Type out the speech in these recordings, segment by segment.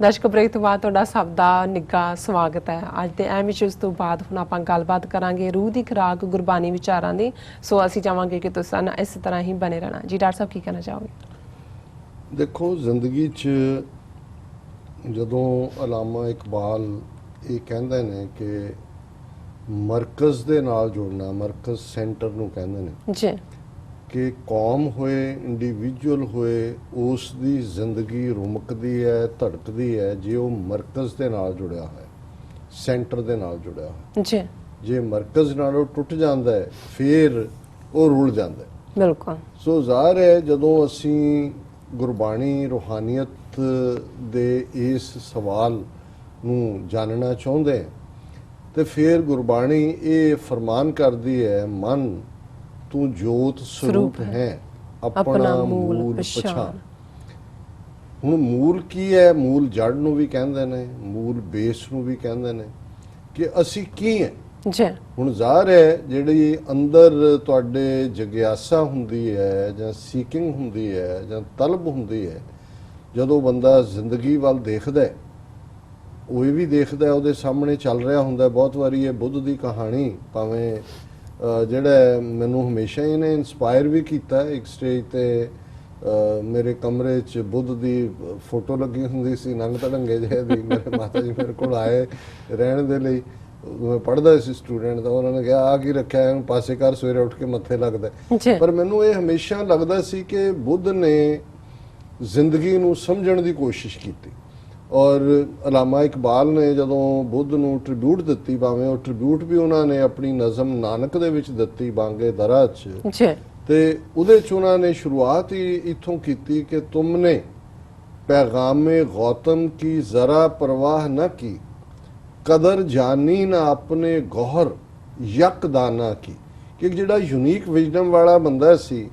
ਦਰਸ਼ਕ ਬ੍ਰੇਕ ਤੋਂ ਬਾਅਦ ਤੁਹਾਡਾ ਸਭ ਦਾ ਨਿੱਘਾ ਸਵਾਗਤ ਹੈ। ਅੱਜ ਦੇ ਅਹਿਮ ਇਸ਼ੂਜ਼ ਤੋਂ ਬਾਅਦ ਹੁਣ ਆਪਾਂ ਗੱਲਬਾਤ ਕਰਾਂਗੇ ਰੂਹ ਦੀ ਖੁਰਾਕ ਗੁਰਬਾਣੀ ਵਿਚਾਰਾਂ ਦੀ। ਸੋ ਅਸੀਂ ਚਾਹਾਂਗੇ ਕਿ ਤੁਸੀਂ ਇਸ ਤਰ੍ਹਾਂ ਹੀ ਬਣੇ ਰਹਿਣਾ। ਜੀ ਡਾਕਟਰ ਸਾਹਿਬ ਕੀ ਕਹਿਣਾ ਚਾਹੋਗੇ? ਦੇਖੋ, ਜ਼ਿੰਦਗੀ 'ਚ ਜਦੋਂ ਅਲਾਮਾ ਇਕਬਾਲ ਇਹ ਕਹਿੰਦੇ ਨੇ ਕਿ ਮਰਕਜ਼ ਦੇ ਨਾਲ ਜੁੜਨਾ, ਮਰਕਜ਼ ਸੈਂਟਰ ਨੂੰ ਕਹਿੰਦੇ ਨੇ ਜੀ, ਕਿ ਕੌਮ ਹੋਏ, ਇੰਡੀਵਿਜੂਅਲ ਹੋਏ, ਉਸ ਦੀ ਜ਼ਿੰਦਗੀ ਰੁਮਕਦੀ ਹੈ, ਧੜਕਦੀ ਹੈ ਜੇ ਉਹ ਮਰਕਜ਼ ਦੇ ਨਾਲ ਜੁੜਿਆ ਹੋਇਆ, ਸੈਂਟਰ ਦੇ ਨਾਲ ਜੁੜਿਆ ਹੋਇਆ। ਜੀ, ਜੇ ਮਰਕਜ਼ ਨਾਲ ਉਹ ਟੁੱਟ ਜਾਂਦਾ ਹੈ ਫਿਰ ਉਹ ਰੁਲ ਜਾਂਦਾ ਹੈ। ਬਿਲਕੁਲ। ਸੋ ਜ਼ਾਹਰ ਹੈ ਜਦੋਂ ਅਸੀਂ ਗੁਰਬਾਣੀ ਰੂਹਾਨੀਅਤ ਦੇ ਇਸ ਸਵਾਲ ਨੂੰ ਜਾਣਨਾ ਚਾਹੁੰਦੇ ਹਾਂ ਤੇ ਫਿਰ ਗੁਰਬਾਣੀ ਇਹ ਫਰਮਾਨ ਕਰਦੀ ਹੈ, ਮਨ ਤੂੰ ਜੋਤ ਸਰੂਪ ਹੈ, ਆਪਣਾ ਮੂਲ ਪਛਾਣ। ਹੁਣ ਮੂਲ ਕੀ ਹੈ? ਮੂਲ ਜੜ ਨੂੰ ਵੀ ਕਹਿੰਦੇ ਨੇ, ਮੂਲ ਬੇਸ ਨੂੰ ਵੀ ਕਹਿੰਦੇ ਨੇ ਕਿ ਅਸੀਂ ਕੀ ਹੈ। ਜੀ, ਹੁਣ ਜ਼ਾਹਰ ਹੈ ਜਿਹੜੀ ਅੰਦਰ ਤੁਹਾਡੇ ਜਗਿਆਸਾ ਹੁੰਦੀ ਹੈ ਜਾਂ ਸੀਕਿੰਗ ਹੁੰਦੀ ਹੈ ਜਾਂ ਤਲਬ ਹੁੰਦੀ ਹੈ, ਜਦੋਂ ਬੰਦਾ ਜ਼ਿੰਦਗੀ ਵੱਲ ਦੇਖਦਾ ਉਹ ਇਹ ਵੀ ਦੇਖਦਾ, ਉਹਦੇ ਸਾਹਮਣੇ ਚੱਲ ਰਿਹਾ ਹੁੰਦਾ। ਬਹੁਤ ਵਾਰੀ ਇਹ ਬੁੱਧ ਦੀ ਕਹਾਣੀ, ਭਾਵੇਂ ਜਿਹੜਾ ਮੈਨੂੰ ਹਮੇਸ਼ਾ ਇਹਨੇ ਇਨਸਪਾਇਰ ਵੀ ਕੀਤਾ। ਇੱਕ ਸਟੇਜ ਤੇ ਮੇਰੇ ਕਮਰੇ 'ਚ ਬੁੱਧ ਦੀ ਫੋਟੋ ਲੱਗੀ ਹੁੰਦੀ ਸੀ, ਨੰਗ ਧੜੰਗੇ ਜਿਹੇ ਦੀ। ਮੇਰੇ ਮਾਤਾ ਜੀ ਮੇਰੇ ਕੋਲ ਆਏ ਰਹਿਣ ਦੇ ਲਈ, ਮੈਂ ਪੜ੍ਹਦਾ ਸੀ ਸਟੂਡੈਂਟ ਦਾ, ਉਹਨਾਂ ਨੇ ਕਿਹਾ ਆ ਕੀ ਰੱਖਿਆ ਇਹਨੂੰ, ਪਾਸੇ ਕਰ, ਸਵੇਰੇ ਉੱਠ ਕੇ ਮੱਥੇ ਲੱਗਦਾ। ਪਰ ਮੈਨੂੰ ਇਹ ਹਮੇਸ਼ਾ ਲੱਗਦਾ ਸੀ ਕਿ ਬੁੱਧ ਨੇ ਜ਼ਿੰਦਗੀ ਨੂੰ ਸਮਝਣ ਦੀ ਕੋਸ਼ਿਸ਼ ਕੀਤੀ। ਔਰ ਅਲਾਮਾ ਇਕਬਾਲ ਨੇ ਜਦੋਂ ਬੁੱਧ ਨੂੰ ਟ੍ਰਿਬਿਊਟ ਦਿੱਤੀ, ਭਾਵੇਂ ਉਹ ਟ੍ਰਿਬਿਊਟ ਵੀ ਉਹਨਾਂ ਨੇ ਆਪਣੀ ਨਜ਼ਮ ਨਾਨਕ ਦੇ ਵਿੱਚ ਦਿੱਤੀ, ਬਾਂਗੇ ਦਰਾ 'ਚ, ਤੇ ਉਹਦੇ 'ਚ ਉਹਨਾਂ ਨੇ ਸ਼ੁਰੂਆਤ ਹੀ ਇੱਥੋਂ ਕੀਤੀ ਕਿ ਤੁਮਨੇ ਪੈਗਾਮੇ ਗੌਤਮ ਕੀ ਜ਼ਰਾ ਪਰਵਾਹ ਨਾ ਕੀ, ਕਦਰ ਜਾਨੀ ਨਾ ਆਪਣੇ ਗੌਹਰ ਯਕ ਦਾਨਾ ਕੀ। ਕਿ ਜਿਹੜਾ ਯੂਨੀਕ ਵਿਜ਼ਡਮ ਵਾਲਾ ਬੰਦਾ ਸੀ,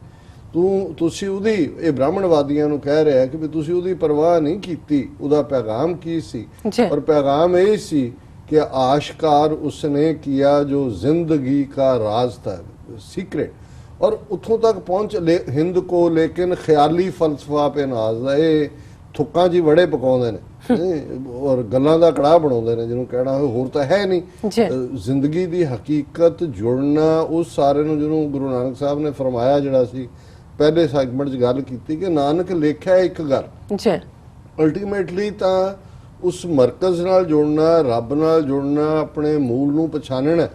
ਤੁਸੀਂ ਉਹਦੀ, ਇਹ ਬ੍ਰਾਹਮਣਵਾਦੀਆਂ ਨੂੰ ਕਹਿ ਰਿਹਾ ਕਿ ਵੀ ਤੁਸੀਂ ਉਹਦੀ ਪਰਵਾਹ ਨਹੀਂ ਕੀਤੀ। ਉਹਦਾ ਪੈਗਾਮ ਕੀ ਸੀ? ਔਰ ਪੈਗਾਮ ਇਹ ਸੀ ਕਿ ਆਸ਼ਕਾਰ ਉਸਨੇ ਕੀਆ ਜੋ ਜ਼ਿੰਦਗੀ का राज था, सीक्रेट। और उतों तक पहुंच हिंद को लेकिन ख्याली फलसफा पे नाज ਦਾ। ਇਹ ਥੁੱਕਾਂ 'ਚ ਬੜੇ ਪਕਾਉਂਦੇ ਨੇ ਔਰ ਗੱਲਾਂ ਦਾ ਕੜਾਹ ਬਣਾਉਂਦੇ ਨੇ, ਜਿਹਨੂੰ ਕਹਿਣਾ ਹੋਰ ਤਾਂ ਹੈ ਨਹੀਂ। ਜ਼ਿੰਦਗੀ ਦੀ ਹਕੀਕਤ ਜੁੜਨਾ ਉਸ ਸਾਰੇ ਨੂੰ, ਜਿਹਨੂੰ ਗੁਰੂ ਨਾਨਕ ਸਾਹਿਬ ਨੇ ਫਰਮਾਇਆ, ਜਿਹੜਾ ਸੀ ਪਹਿਲੇ ਸੈਗਮੈਂਟ 'ਚ ਗੱਲ ਕੀਤੀ ਕਿ ਨਾਨਕ ਲੇਖਿਆ ਇੱਕ ਗੱਲ। ਅਲਟੀਮੇਟਲੀ ਤਾਂ ਉਸ ਮਰਕਜ਼ ਨਾਲ ਜੁੜਨਾ, ਰੱਬ ਨਾਲ ਜੁੜਨਾ, ਆਪਣੇ ਮੂਲ ਨੂੰ ਪਛਾਣਨਾ।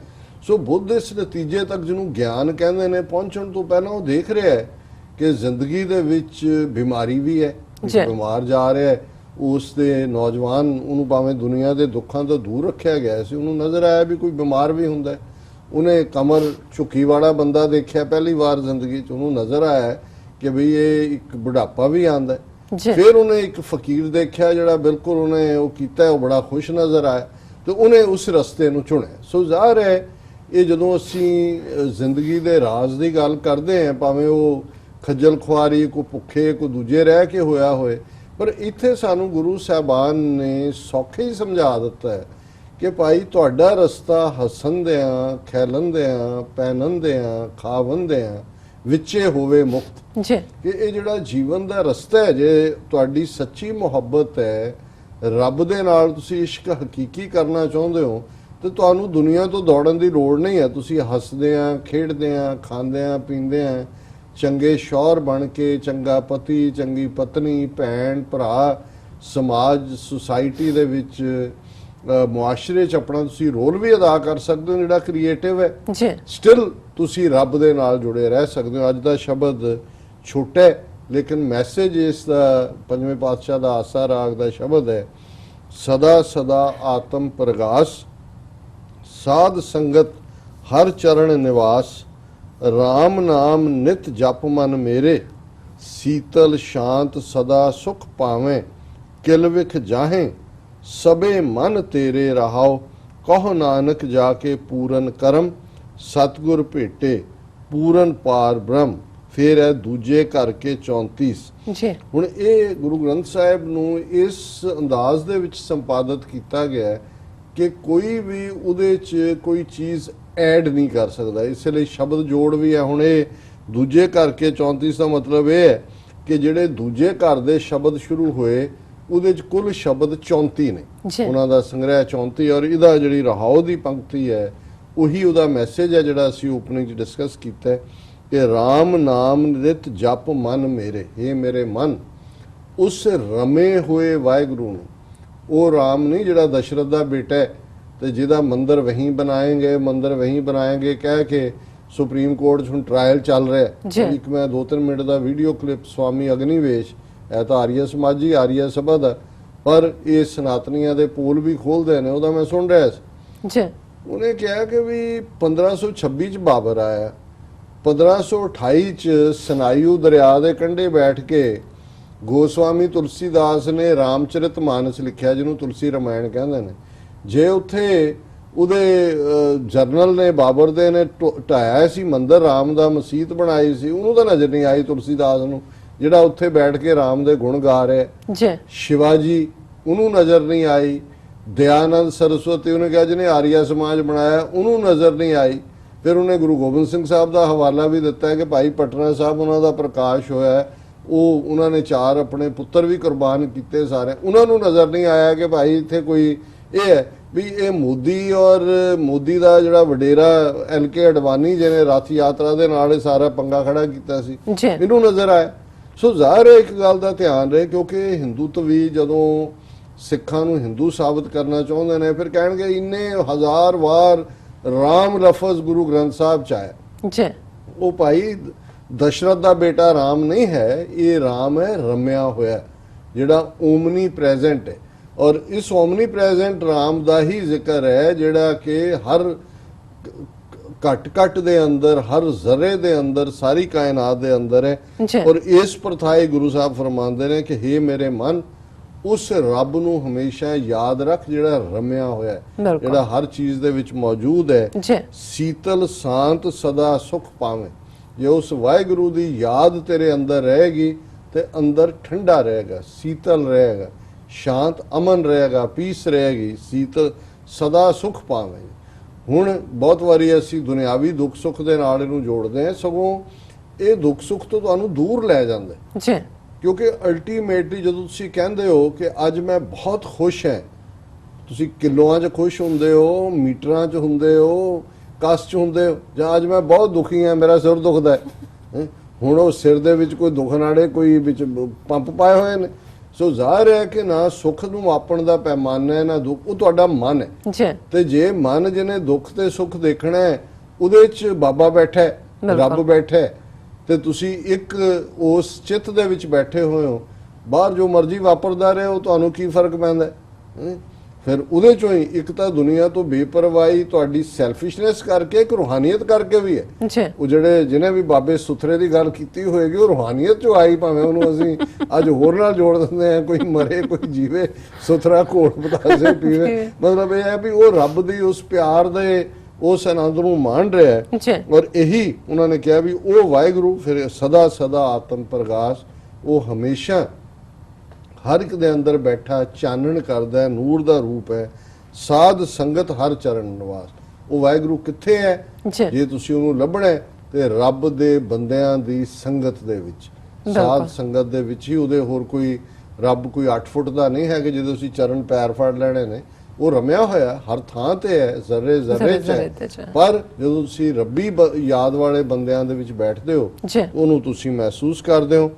ਸੋ ਬੁੱਧ ਇਸ ਨਤੀਜੇ ਤੱਕ, ਜਿਹਨੂੰ ਗਿਆਨ ਕਹਿੰਦੇ ਨੇ, ਪਹੁੰਚਣ ਤੋਂ ਪਹਿਲਾਂ ਉਹ ਦੇਖ ਰਿਹਾ ਹੈ ਕਿ ਜ਼ਿੰਦਗੀ ਦੇ ਵਿੱਚ ਬਿਮਾਰੀ ਵੀ ਹੈ, ਬਿਮਾਰ ਜਾ ਰਿਹਾ ਹੈ। ਉਸ ਦੇ ਨੌਜਵਾਨ, ਉਹਨੂੰ ਭਾਵੇਂ ਦੁਨੀਆ ਦੇ ਦੁੱਖਾਂ ਤੋਂ ਦੂਰ ਰੱਖਿਆ ਗਿਆ ਸੀ, ਉਹਨੂੰ ਨਜ਼ਰ ਆਇਆ ਵੀ ਕੋਈ ਬਿਮਾਰ ਵੀ ਹੁੰਦਾ। ਉਹਨੇ ਕਮਰ ਝੁਕੀ ਵਾਲਾ ਬੰਦਾ ਦੇਖਿਆ ਪਹਿਲੀ ਵਾਰ ਜ਼ਿੰਦਗੀ 'ਚ, ਉਹਨੂੰ ਨਜ਼ਰ ਆਇਆ ਕਿ ਬਈ ਇਹ ਇੱਕ ਬੁਢਾਪਾ ਵੀ ਆਉਂਦਾ। ਫਿਰ ਉਹਨੇ ਇੱਕ ਫਕੀਰ ਦੇਖਿਆ ਜਿਹੜਾ ਬਿਲਕੁਲ ਉਹਨੇ ਉਹ ਕੀਤਾ, ਉਹ ਬੜਾ ਖੁਸ਼ ਨਜ਼ਰ ਆਇਆ ਤੇ ਉਹਨੇ ਉਸ ਰਸਤੇ ਨੂੰ ਚੁਣਿਆ। ਸੋ ਜ਼ਾਹਰ ਹੈ ਇਹ ਜਦੋਂ ਅਸੀਂ ਜ਼ਿੰਦਗੀ ਦੇ ਰਾਜ਼ ਦੀ ਗੱਲ ਕਰਦੇ ਹਾਂ, ਭਾਵੇਂ ਉਹ ਖੱਜਲ ਖੁਆਰੀ, ਕੋਈ ਭੁੱਖੇ, ਕੋਈ ਦੂਜੇ ਰਹਿ ਕੇ ਹੋਇਆ ਹੋਏ, ਪਰ ਇੱਥੇ ਸਾਨੂੰ ਗੁਰੂ ਸਾਹਿਬਾਨ ਨੇ ਸੌਖੇ ਹੀ ਸਮਝਾ ਦਿੱਤਾ ਹੈ ਕਿ ਭਾਈ ਤੁਹਾਡਾ ਰਸਤਾ ਹੱਸਣਦਿਆਂ, ਖੇਲਣਦਿਆਂ, ਪਹਿਨਣਦਿਆਂ, ਖਾਵਣਦਿਆਂ ਵਿੱਚੇ ਹੋਵੇ ਮੁਕਤ। ਕਿ ਇਹ ਜਿਹੜਾ ਜੀਵਨ ਦਾ ਰਸਤਾ ਹੈ, ਜੇ ਤੁਹਾਡੀ ਸੱਚੀ ਮੁਹੱਬਤ ਹੈ ਰੱਬ ਦੇ ਨਾਲ, ਤੁਸੀਂ ਇਸ਼ਕ ਹਕੀਕੀ ਕਰਨਾ ਚਾਹੁੰਦੇ ਹੋ, ਤੇ ਤੁਹਾਨੂੰ ਦੁਨੀਆ ਤੋਂ ਦੌੜਨ ਦੀ ਲੋੜ ਨਹੀਂ ਹੈ। ਤੁਸੀਂ ਹੱਸਦਿਆਂ, ਖੇਡਦਿਆਂ, ਖਾਂਦਿਆਂ, ਪੀਂਦਿਆਂ, ਚੰਗੇ ਸ਼ੌਹਰ ਬਣ ਕੇ, ਚੰਗਾ ਪਤੀ, ਚੰਗੀ ਪਤਨੀ, ਭੈਣ ਭਰਾ, ਸਮਾਜ, ਸੁਸਾਇਟੀ ਦੇ ਵਿੱਚ, ਮੁਆਸ਼ਰੇ 'ਚ ਆਪਣਾ ਤੁਸੀਂ ਰੋਲ ਵੀ ਅਦਾ ਕਰ ਸਕਦੇ ਹੋ ਜਿਹੜਾ ਕ੍ਰੀਏਟਿਵ ਹੈ। ਸਟਿਲ ਤੁਸੀਂ ਰੱਬ ਦੇ ਨਾਲ ਜੁੜੇ ਰਹਿ ਸਕਦੇ ਹੋ। ਅੱਜ ਦਾ ਸ਼ਬਦ ਛੋਟਾ ਹੈ ਲੇਕਿਨ ਮੈਸੇਜ ਇਸ ਦਾ ਪੰਜਵੇਂ ਪਾਤਸ਼ਾਹ ਦਾ ਆਸਾ ਰਾਗ ਦਾ ਸ਼ਬਦ ਹੈ, ਸਦਾ ਸਦਾ ਆਤਮ ਪ੍ਰਗਾਸ, ਸਾਧ ਸੰਗਤ ਹਰ ਚਰਨ ਨਿਵਾਸ, ਰਾਮ ਨਾਮ ਨਿਤ ਜਪ ਮਨ ਮੇਰੇ, ਸੀਤਲ ਸ਼ਾਂਤ ਸਦਾ ਸੁਖ ਪਾਵੇਂ, ਕਿਲ ਵਿਖ ਜਾਹੇ ਸਭੇ ਮਨ ਤੇਰੇ ਰਹਾਓ, ਕਹੋ ਨਾਨਕ ਜਾ ਕੇ ਪੂਰਨ ਕਰਮ, ਸਤਿਗੁਰ ਭੇਟੇ ਪੂਰਨ ਪਾਰ ਬ੍ਰਹਮ। ਫਿਰ ਹੈ ਦੂਜੇ ਕਰਕੇ 34। ਹੁਣ ਇਹ ਗੁਰੂ ਗ੍ਰੰਥ ਸਾਹਿਬ ਨੂੰ ਇਸ ਅੰਦਾਜ਼ ਦੇ ਵਿੱਚ ਸੰਪਾਦਿਤ ਕੀਤਾ ਗਿਆ ਕਿ ਕੋਈ ਵੀ ਉਹਦੇ 'ਚ ਕੋਈ ਚੀਜ਼ ਐਡ ਨਹੀਂ ਕਰ ਸਕਦਾ, ਇਸ ਲਈ ਸ਼ਬਦ ਜੋੜ ਵੀ ਹੈ। ਹੁਣ ਇਹ ਦੂਜੇ ਕਰਕੇ 34 ਦਾ ਮਤਲਬ ਇਹ ਹੈ ਕਿ ਜਿਹੜੇ ਦੂਜੇ ਘਰ ਦੇ ਸ਼ਬਦ ਸ਼ੁਰੂ ਹੋਏ ਉਹਦੇ ਚ ਕੁੱਲ ਸ਼ਬਦ 34 ਨੇ ਜੀ। ਉਹਨਾਂ ਦਾ ਸੰਗ੍ਰਹਿ 34 ਔਰ ਇਹਦਾ ਜਿਹੜੀ ਰਹਾਉ ਦੀ ਪੰਕਤੀ ਹੈ ਉਹੀ ਉਹਦਾ ਮੈਸੇਜ ਹੈ ਜਿਹੜਾ ਅਸੀਂ ਓਪਨਿੰਗ 'ਚ ਡਿਸਕਸ ਕੀਤਾ ਹੈ ਕਿ RAM ਨਾਮ ਨਿਤ ਜਪ ਮਨ ਮੇਰੇ, हे ਮੇਰੇ ਮਨ ਉਸ ਰਮੇ ਹੋਏ ਵਾਹਿਗੁਰੂ ਨੂੰ। ਉਹ ਰਾਮ ਨਹੀਂ ਜਿਹੜਾ ਦਸ਼ਰਥ ਦਾ ਬੇਟਾ ਹੈ ਤੇ ਜਿਹਦਾ ਮੰਦਰ ਵਹੀਂ ਬਣਾਏਗੇ ਕਹਿ ਕੇ ਸੁਪਰੀਮ ਕੋਰਟ 'ਚ ਹੁਣ ਟ੍ਰਾਇਲ ਚੱਲ ਰਿਹਾ ਹੈ। ਇੱਕ ਮੈਂ 2-3 ਮਿੰਟ ਦਾ ਵੀਡੀਓ ਕਲਿੱਪ ਸਵਾਮੀ ਅਗਨੀਵੇਸ਼, ਇਹ ਤਾਂ ਆਰੀਆ ਸਮਾਜੀ ਆਰੀਆ ਸਭਾ ਦਾ, ਪਰ ਇਹ ਸਨਾਤਨੀਆਂ ਦੇ ਪੋਲ ਵੀ ਖੋਲਦੇ ਨੇ, ਉਹਦਾ ਮੈਂ ਸੁਣ ਰਿਹਾ ਸੀ ਜੀ। ਉਹਨੇ ਕਿਹਾ ਕਿ ਵੀ 1526 ਚ ਬਾਬਰ ਆਇਆ, 1528 ਚ ਸਨਾਯੂ ਦਰਿਆ ਦੇ ਕੰਢੇ ਬੈਠ ਕੇ ਗੋਸਵਾਮੀ ਤੁਲਸੀਦਾਸ ਨੇ ਰਾਮਚਰਿਤ ਮਾਨਸ ਲਿਖਿਆ, ਜਿਹਨੂੰ ਤੁਲਸੀ ਰਮਾਇਣ ਕਹਿੰਦੇ ਨੇ। ਜੇ ਉੱਥੇ ਉਹਦੇ ਜਰਨਲ ਨੇ ਬਾਬਰ ਦੇ ਨੇ ਢਾਇਆ ਸੀ ਮੰਦਰ, ਰਾਮ ਦਾ ਮਸੀਤ ਬਣਾਈ ਸੀ, ਉਹਨੂੰ ਤਾਂ ਨਜ਼ਰ ਨਹੀਂ ਆਈ ਤੁਲਸੀਦਾਸ ਨੂੰ, ਜਿਹੜਾ ਉੱਥੇ ਬੈਠ ਕੇ ਰਾਮ ਦੇ ਗੁਣ ਗਾ ਰਿਹਾ ਜੀ। ਸ਼ਿਵਾਜੀ ਉਹਨੂੰ ਨਜ਼ਰ ਨਹੀਂ ਆਈ, ਦਇਆਨੰਦ ਸਰਸਵਤੀ ਉਹਨੇ ਕਿਹਾ ਜਿਹਨੇ ਆਰੀਆ ਸਮਾਜ ਬਣਾਇਆ ਉਹਨੂੰ ਨਜ਼ਰ ਨਹੀਂ ਆਈ। ਫਿਰ ਉਹਨੇ ਗੁਰੂ ਗੋਬਿੰਦ ਸਿੰਘ ਸਾਹਿਬ ਦਾ ਹਵਾਲਾ ਵੀ ਦਿੱਤਾ ਹੈ ਕਿ ਭਾਈ ਪਟਨਾ ਸਾਹਿਬ ਉਹਨਾਂ ਦਾ ਪ੍ਰਕਾਸ਼ ਹੋਇਆ, ਉਹ ਉਹਨਾਂ ਨੇ 4 ਆਪਣੇ ਪੁੱਤਰ ਵੀ ਕੁਰਬਾਨ ਕੀਤੇ, ਸਾਰੇ ਉਹਨਾਂ ਨੂੰ ਨਜ਼ਰ ਨਹੀਂ ਆਇਆ ਕਿ ਭਾਈ ਇੱਥੇ ਕੋਈ ਇਹ ਹੈ ਵੀ ਇਹ ਮੋਦੀ ਦਾ ਜਿਹੜਾ ਵਡੇਰਾ LK ਅਡਵਾਨੀ ਜਿਹਨੇ ਰਥ ਯਾਤਰਾ ਦੇ ਨਾਲ ਇਹ ਸਾਰਾ ਪੰਗਾ ਖੜਾ ਕੀਤਾ ਸੀ, ਇਹਨੂੰ ਨਜ਼ਰ ਆਇਆ। ਸੋ ਜ਼ਾਹਿਰ ਹੈ ਇੱਕ ਗੱਲ ਦਾ ਧਿਆਨ ਰਹੇ, ਕਿਉਂਕਿ ਹਿੰਦੂਤਵ ਵੀ ਜਦੋਂ ਸਿੱਖਾਂ ਨੂੰ ਹਿੰਦੂ ਸਾਬਤ ਕਰਨਾ ਚਾਹੁੰਦੇ ਨੇ ਫਿਰ ਕਹਿਣਗੇ ਇੰਨੇ 1000 ਵਾਰ ਰਾਮ ਲਫ਼ਜ਼ ਗੁਰੂ ਗ੍ਰੰਥ ਸਾਹਿਬ ਚ ਆਇਆ। ਉਹ ਭਾਈ ਦਸ਼ਰਥ ਦਾ ਬੇਟਾ ਰਾਮ ਨਹੀਂ ਹੈ, ਇਹ ਰਾਮ ਹੈ ਰਮਿਆ ਹੋਇਆ, ਜਿਹੜਾ ਓਮਨੀ ਪ੍ਰੈਜ਼ੈਂਟ ਹੈ। ਔਰ ਇਸ ਓਮਨੀ ਪ੍ਰੈਜ਼ੈਂਟ ਰਾਮ ਦਾ ਹੀ ਜ਼ਿਕਰ ਹੈ ਜਿਹੜਾ ਕਿ ਹਰ ਘਟ ਦੇ ਅੰਦਰ, ਹਰ ਜ਼ਰੇ ਦੇ ਅੰਦਰ, ਸਾਰੀ ਕਾਇਨਾਤ ਦੇ ਅੰਦਰ ਹੈ। ਔਰ ਇਸ ਪ੍ਰਥਾਏ ਗੁਰੂ ਸਾਹਿਬ ਫਰਮਾਉਂਦੇ ਨੇ ਕਿ हे ਮੇਰੇ ਮਨ ਉਸ ਰੱਬ ਨੂੰ ਹਮੇਸ਼ਾ ਯਾਦ ਰੱਖ ਜਿਹੜਾ ਰਮਿਆ ਹੋਇਆ ਹੈ, ਜਿਹੜਾ ਹਰ ਚੀਜ਼ ਦੇ ਵਿੱਚ ਮੌਜੂਦ ਹੈ। ਸੀਤਲ ਸ਼ਾਂਤ ਸਦਾ ਸੁਖ ਪਾਵੇਂ। ਜੇ ਉਸ ਵਾਹਿਗੁਰੂ ਦੀ ਯਾਦ ਤੇਰੇ ਅੰਦਰ ਰਹੇਗੀ ਤੇ ਅੰਦਰ ਠੰਡਾ ਰਹੇਗਾ, ਸੀਤਲ ਰਹੇਗਾ, ਸ਼ਾਂਤ ਅਮਨ ਰਹੇਗਾ, ਪੀਸ ਰਹੇਗੀ, ਸੀਤਲ ਸਦਾ ਸੁਖ ਪਾਵੇਂ। ਹੁਣ ਬਹੁਤ ਵਾਰੀ ਅਸੀਂ ਦੁਨਿਆਵੀ ਦੁੱਖ ਸੁੱਖ ਦੇ ਨਾਲ ਇਹਨੂੰ ਜੋੜਦੇ ਹਾਂ, ਸਗੋਂ ਇਹ ਦੁੱਖ ਸੁੱਖ ਤੋਂ ਤੁਹਾਨੂੰ ਦੂਰ ਲੈ ਜਾਂਦਾ, ਕਿਉਂਕਿ ਅਲਟੀਮੇਟਲੀ ਜਦੋਂ ਤੁਸੀਂ ਕਹਿੰਦੇ ਹੋ ਕਿ ਅੱਜ ਮੈਂ ਬਹੁਤ ਖੁਸ਼ ਹਾਂ, ਤੁਸੀਂ ਕਿਲੋਆਂ 'ਚ ਖੁਸ਼ ਹੁੰਦੇ ਹੋ, ਮੀਟਰਾਂ 'ਚ ਹੁੰਦੇ ਹੋ, ਕਸ 'ਚ ਹੁੰਦੇ ਹੋ, ਜਾਂ ਅੱਜ ਮੈਂ ਬਹੁਤ ਦੁਖੀ ਹਾਂ, ਮੇਰਾ ਸਿਰ ਦੁਖਦਾ ਹੈ। ਹੁਣ ਉਹ ਸਿਰ ਦੇ ਵਿੱਚ ਕੋਈ ਦੁੱਖ ਨਾੜੇ ਕੋਈ ਵਿੱਚ ਪੰਪ ਪਾਏ ਹੋਏ ਨੇ। ਸੋ ਜ਼ਾਹਿਰ ਹੈ ਕਿ ਨਾ ਸੁੱਖ ਨੂੰ ਮਾਪਣ ਦਾ ਪੈਮਾਨਾ ਹੈ ਨਾ ਦੁੱਖ, ਉਹ ਤੁਹਾਡਾ ਮਨ ਹੈ। ਤੇ ਜੇ ਮਨ ਜਿਹਨੇ ਦੁੱਖ ਤੇ ਸੁੱਖ ਦੇਖਣਾ ਹੈ ਉਹਦੇ 'ਚ ਬਾਬਾ ਬੈਠਾ ਹੈ, ਰੱਬ ਬੈਠਾ ਹੈ, ਤੇ ਤੁਸੀਂ ਇੱਕ ਉਸ ਚਿੱਤ ਦੇ ਵਿੱਚ ਬੈਠੇ ਹੋਏ ਹੋ, ਬਾਹਰ ਜੋ ਮਰਜ਼ੀ ਵਾਪਰਦਾ ਰਹੇ ਉਹ ਤੁਹਾਨੂੰ ਕੀ ਫਰਕ ਪੈਂਦਾ? ਫਿਰ ਉਹਦੇ ਚੋਂ ਹੀ ਇੱਕ ਤਾਂ ਦੁਨੀਆ ਤੋਂ ਬੇਪਰਵਾਹੀ ਤੁਹਾਡੀ ਸੈਲਫਿਸ਼ਨੈਸ ਕਰਕੇ, ਇੱਕ ਰੂਹਾਨੀਅਤ ਕਰਕੇ ਵੀ ਹੈ। ਉਹ ਜਿਹਨੇ ਵੀ ਬਾਬੇ ਸੁਥਰੇ ਦੀ ਗੱਲ ਕੀਤੀ ਹੋਏਗੀ ਉਹ ਰੂਹਾਨੀਅਤ ਚੋਂ ਆਈ, ਭਾਵੇਂ ਉਹਨੂੰ ਅਸੀਂ ਅੱਜ ਹੋਰ ਨਾਲ ਜੋੜ ਦਿੰਦੇ ਹਾਂ, ਕੋਈ ਮਰੇ ਕੋਈ ਜੀਵੇ, ਸੁਥਰਾ ਘੋਲ ਪਤਾਸੇ ਪੀਵੇ। ਮਤਲਬ ਇਹ ਹੈ ਵੀ ਉਹ ਰੱਬ ਦੀ ਉਸ ਪਿਆਰ ਦੇ ਉਸ ਆਨੰਦ ਨੂੰ ਮਾਣ ਰਿਹਾ ਹੈ। ਔਰ ਇਹੀ ਉਹਨਾਂ ਨੇ ਕਿਹਾ ਵੀ ਉਹ ਵਾਹਿਗੁਰੂ ਫਿਰ ਸਦਾ ਸਦਾ ਆਤਮ ਪ੍ਰਗਾਸ, ਉਹ ਹਮੇਸ਼ਾ ਹਰ ਇੱਕ ਦੇ ਅੰਦਰ ਬੈਠਾ ਚਾਨਣ ਕਰਦਾ ਹੈ, ਨੂਰ ਦਾ ਰੂਪ ਹੈ, ਸਾਧ ਸੰਗਤ ਹਰ ਚਰਨ ਨਿਵਾਸ। ਉਹ ਵਾਹਿਗੁਰੂ ਕਿੱਥੇ ਹੈ? ਜੇ ਤੁਸੀਂ ਉਹਨੂੰ ਲੱਭਣਾ ਤੇ ਰੱਬ ਦੇ ਬੰਦਿਆਂ ਦੀ ਸੰਗਤ ਦੇ ਵਿੱਚ, ਸਾਧ ਸੰਗਤ ਦੇ ਵਿੱਚ ਹੀ ਉਹਦੇ। ਹੋਰ ਕੋਈ ਰੱਬ ਕੋਈ 8 ਫੁੱਟ ਦਾ ਨਹੀਂ ਹੈ ਕਿ ਜਦੋਂ ਤੁਸੀਂ ਚਰਨ ਪੈਰ ਫੜ ਲੈਣੇ ਨੇ, ਉਹ ਰਮਿਆ ਹੋਇਆ ਹਰ ਥਾਂ ਤੇ ਹੈ, ਜ਼ਰੇ ਜ਼ਰੇ ਚ ਹੈ। ਪਰ ਜਦੋਂ ਤੁਸੀਂ ਰੱਬੀ ਯਾਦ ਵਾਲੇ ਬੰਦਿਆਂ ਦੇ ਵਿੱਚ ਬੈਠਦੇ ਹੋ ਉਹਨੂੰ ਤੁਸੀਂ ਮਹਿਸੂਸ ਕਰਦੇ ਹੋ।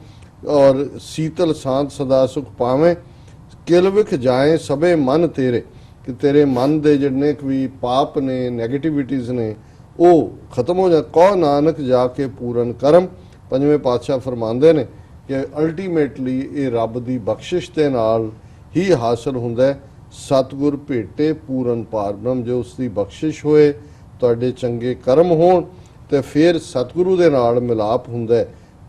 ਔਰ ਸੀਤਲ ਸ਼ਾਂਤ ਸਦਾ ਸੁਖ ਪਾਵੇਂ, ਕਿਲ ਵਿਖ ਜਾਏ ਸਭੇ ਮਨ ਤੇਰੇ, ਕਿ ਤੇਰੇ ਮਨ ਦੇ ਜਿੰਨੇ ਵੀ ਪਾਪ ਨੇ, ਨੈਗੇਟਿਵਿਟੀਜ਼ ਨੇ, ਉਹ ਖਤਮ ਹੋ ਜਾ। ਕਹੋ ਨਾਨਕ ਜਾ ਕੇ ਪੂਰਨ ਕਰਮ। ਪੰਜਵੇਂ ਪਾਤਸ਼ਾਹ ਫਰਮਾਉਂਦੇ ਨੇ ਕਿ ਅਲਟੀਮੇਟਲੀ ਇਹ ਰੱਬ ਦੀ ਬਖਸ਼ਿਸ਼ ਦੇ ਨਾਲ ਹੀ ਹਾਸਲ ਹੁੰਦਾ ਹੈ। ਸਤਿਗੁਰ ਭੇਟੇ ਪੂਰਨ ਪਾਰ ਬ੍ਰਹਮ, ਜੇ ਉਸ ਦੀ ਬਖਸ਼ਿਸ਼ ਹੋਏ, ਤੁਹਾਡੇ ਚੰਗੇ ਕਰਮ ਹੋਣ, ਤੇ ਫਿਰ ਸਤਿਗੁਰੂ ਦੇ ਨਾਲ ਮਿਲਾਪ ਹੁੰਦਾ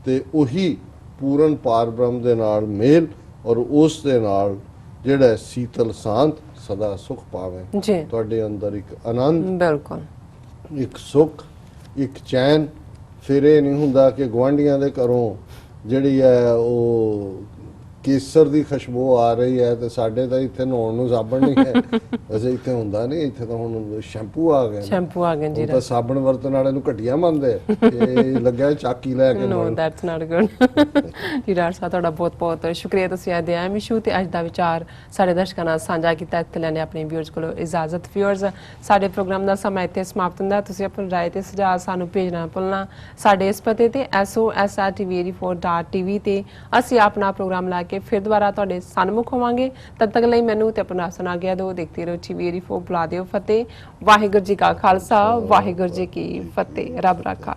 ਤੇ ਉਹੀ ਪੂਰਨ ਪਾਰ ਬ੍ਰਹਮ ਦੇ ਨਾਲ ਮੇਲ, ਔਰ ਉਸ ਦੇ ਨਾਲ ਜਿਹੜਾ ਸੀਤਲ ਸ਼ਾਂਤ ਸਦਾ ਸੁਖ ਪਾਵੇ। ਤੁਹਾਡੇ ਅੰਦਰ ਇੱਕ ਆਨੰਦ, ਬਿਲਕੁਲ ਇੱਕ ਸੁਖ, ਇੱਕ ਚੈਨ। ਫਿਰ ਇਹ ਨਹੀਂ ਹੁੰਦਾ ਕਿ ਗੁਆਂਢੀਆਂ ਦੇ ਘਰੋਂ ਜਿਹੜੀ ਹੈ ਉਹ ਕੇਸਰ ਦੀ ਖੁਸ਼ਬੂ ਆ ਰਹੀ ਹੈ ਤੇ ਸਾਡੇ ਤਾਂ ਇੱਥੇ ਨਹਾਉਣ ਨੂੰ ਸਾਬਣ ਨਹੀਂ ਹੈ। ਵੈਸੇ ਇੱਥੇ ਹੁੰਦਾ ਨਹੀਂ, ਇੱਥੇ ਤਾਂ ਹੁਣ ਸ਼ੈਂਪੂ ਆ ਗਏ ਨੇ। ਸ਼ੈਂਪੂ ਆ ਗਏ ਜੀ। ਹੁਣ ਤਾਂ ਸਾਬਣ ਵਰਤਣ ਵਾਲੇ ਨੂੰ ਘਟੀਆ ਮੰਨਦੇ ਆ। ਇਹ ਲੱਗਿਆ ਚਾਕੀ ਲੈ ਕੇ ਨੋ ਨਹਾਉਣ। That's not good. ਜੀ ਡਾਕਟਰ ਸਾਹਿਬ ਤੁਹਾਡਾ ਬਹੁਤ ਬਹੁਤ ਸ਼ੁਕਰੀਆ, ਤੁਸੀਂ ਅੱਜ ਦੇ ਅਹਿਮ ਇਸ਼ੂ ਤੇ ਅੱਜ ਦਾ ਵਿਚਾਰ ਸਾਡੇ ਦਰਸ਼ਕਾਂ ਨਾਲ ਸਾਂਝਾ ਕੀਤਾ। ਇੱਥੇ ਲੈਣੇ ਆਪਣੇ ਵਿਊਅਰਸ ਕੋਲੋਂ ਇਜਾਜ਼ਤ। ਵਿਊਅਰਸ, ਸਾਡੇ ਪ੍ਰੋਗਰਾਮ ਦਾ ਸਮਾਂ ਇੱਥੇ ਸਮਾਪਤ ਹੁੰਦਾ। ਤੁਸੀਂ ਆਪਣੀ ਰਾਏ ਤੇ ਸੁਝਾਅ ਸਾਨੂੰ ਭੇਜਣਾ ਨਾ ਭੁੱਲਣਾ। ਸਾਡੇ ਇਸ ਪਤੇ ਤੇ sos@tv84.tv ਤੇ ਅਸੀਂ ਆਪਣਾ ਪ੍ਰੋਗਰਾਮ ਲਾ ਕੇ ਫਿਰ ਦੁਬਾਰਾ ਤੁਹਾਡੇ ਸਨਮੁਖ ਹੋਵਾਂਗੇ। ਤਦ ਤੱਕ ਲਈ ਮੈਨੂੰ ਤੇ ਆਪਣਾ ਸੁਣਾ ਗਿਆ ਦੋ ਦੇਖਦੇ ਰਹੋ TV84। ਬੁਲਾ ਦਿਓ ਫਤਿਹ। ਵਾਹਿਗੁਰੂ ਜੀ ਕਾ ਖਾਲਸਾ, ਵਾਹਿਗੁਰੂ ਜੀ ਕੀ ਫਤਿਹ। ਰੱਬ ਰਾਖਾ।